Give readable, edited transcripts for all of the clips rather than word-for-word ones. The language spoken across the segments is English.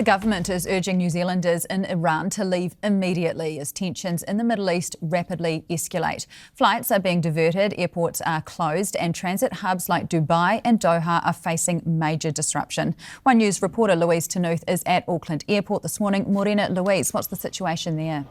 The government is urging New Zealanders in Iran to leave immediately as tensions in the Middle East rapidly escalate. Flights are being diverted, airports are closed, and transit hubs like Dubai and Doha are facing major disruption. One News reporter Louise Tanuth is at Auckland Airport this morning. Morena, Louise, what's the situation there?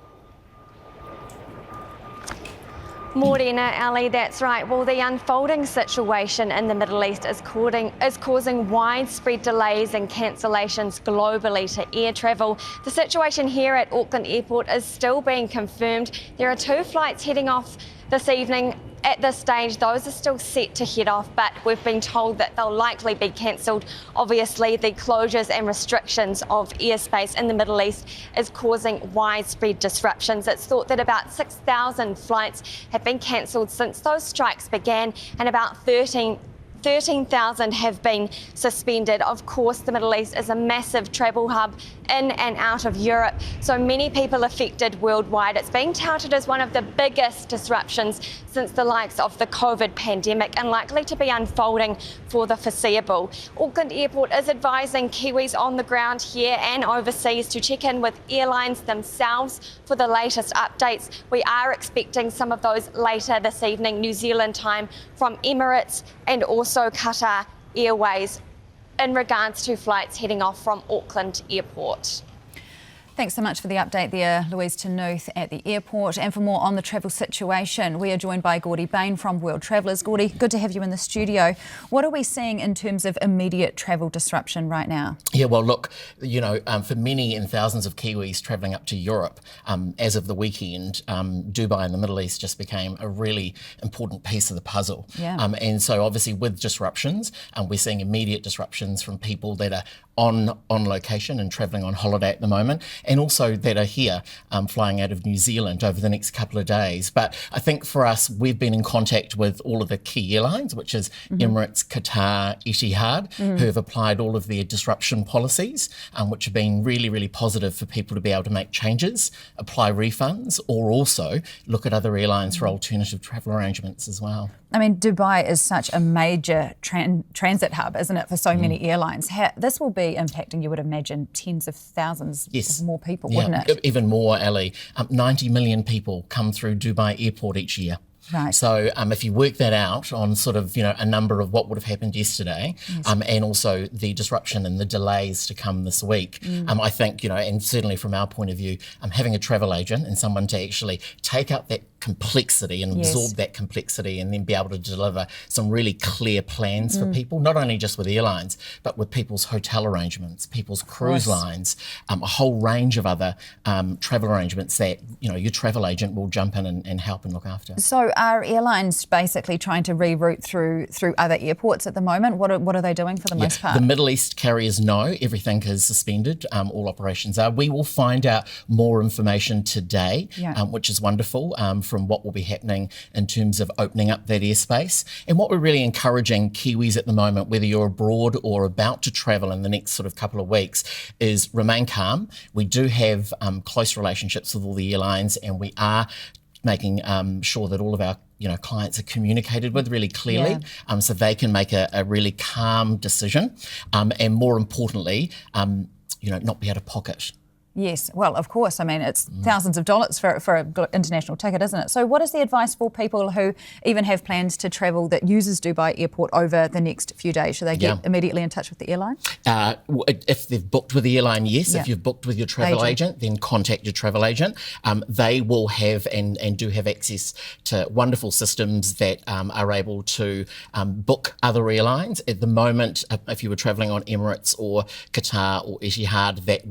Morena, Ali, that's right. Well, the unfolding situation in the Middle East is causing widespread delays and cancellations globally to air travel. The situation here at Auckland Airport is still being confirmed. There are 2 flights heading off this evening. At this stage, those are still set to head off, but we've been told that they'll likely be cancelled. Obviously, the closures and restrictions of airspace in the Middle East is causing widespread disruptions. It's thought that about 6,000 flights have been cancelled since those strikes began, and about 13,000 have been suspended. Of course, the Middle East is a massive travel hub in and out of Europe, so many people affected worldwide. It's being touted as one of the biggest disruptions since the likes of the COVID pandemic and likely to be unfolding for the foreseeable. Auckland Airport is advising Kiwis on the ground here and overseas to check in with airlines themselves for the latest updates. We are expecting some of those later this evening, New Zealand time, from Emirates and also Qatar Airways in regards to flights heading off from Auckland Airport. Thanks so much for the update there, Louise Tanuth at the airport. And for more on the travel situation, we are joined by Gordy Bayne from World Travellers. Gordy, good to have you in the studio. What are we seeing in terms of immediate travel disruption right now? Yeah, well, look, for many and thousands of Kiwis travelling up to Europe, as of the weekend, Dubai and the Middle East just became a really important piece of the puzzle. Yeah. And so obviously with disruptions, we're seeing immediate disruptions from people that are on location and travelling on holiday at the moment, and also that are here flying out of New Zealand over the next couple of days. But I think for us, we've been in contact with all of the key airlines, which is Emirates, Qatar, Etihad, who have applied all of their disruption policies, which have been really, really positive for people to be able to make changes, apply refunds, or also look at other airlines for alternative travel arrangements as well. I mean, Dubai is such a major transit hub, isn't it, for so many airlines? This will be impacting, you would imagine, tens of thousands of more people, wouldn't it? Even more, Ali. 90 million people come through Dubai Airport each year. Right. So if you work that out on sort of, a number of what would have happened yesterday, and also the disruption and the delays to come this week, I think, and certainly from our point of view, having a travel agent and someone to actually take out that complexity and absorb that complexity and then be able to deliver some really clear plans for people, not only just with airlines, but with people's hotel arrangements, people's cruise lines, a whole range of other travel arrangements that, your travel agent will jump in and help and look after. So are airlines basically trying to reroute through other airports at the moment? What are they doing for the most part? The Middle East carriers know everything is suspended, all operations are. We will find out more information today, which is wonderful, from what will be happening in terms of opening up that airspace. And what we're really encouraging Kiwis at the moment, whether you're abroad or about to travel in the next sort of couple of weeks, is remain calm. We do have close relationships with all the airlines, and we are making sure that all of our clients are communicated with really clearly, so they can make a really calm decision, and more importantly, not be out of pocket. Yes, well, of course. I mean, it's thousands of dollars for an international ticket, isn't it? So what is the advice for people who even have plans to travel that uses Dubai Airport over the next few days? Should they get immediately in touch with the airline? If they've booked with the airline, yes. If you've booked with your travel agent, then contact your travel agent. They will have and do have access to wonderful systems that are able to book other airlines. At the moment, if you were travelling on Emirates or Qatar or Etihad, that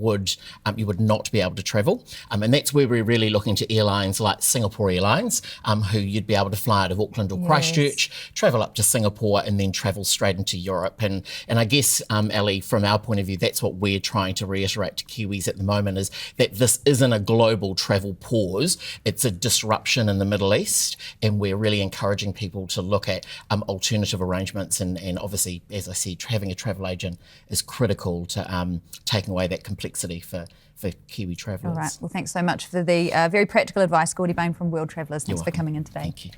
you would not be able to travel. And that's where we're really looking to airlines like Singapore Airlines, who you'd be able to fly out of Auckland or Christchurch, travel up to Singapore and then travel straight into Europe. And I guess, Ali, from our point of view, that's what we're trying to reiterate to Kiwis at the moment, is that this isn't a global travel pause, it's a disruption in the Middle East, and we're really encouraging people to look at alternative arrangements, and obviously, as I said, having a travel agent is critical to taking away that complexity for Kiwi travellers. All right. Well, thanks so much for the very practical advice, Gordy Bayne from World Travellers. Thanks for coming in today. Thank you.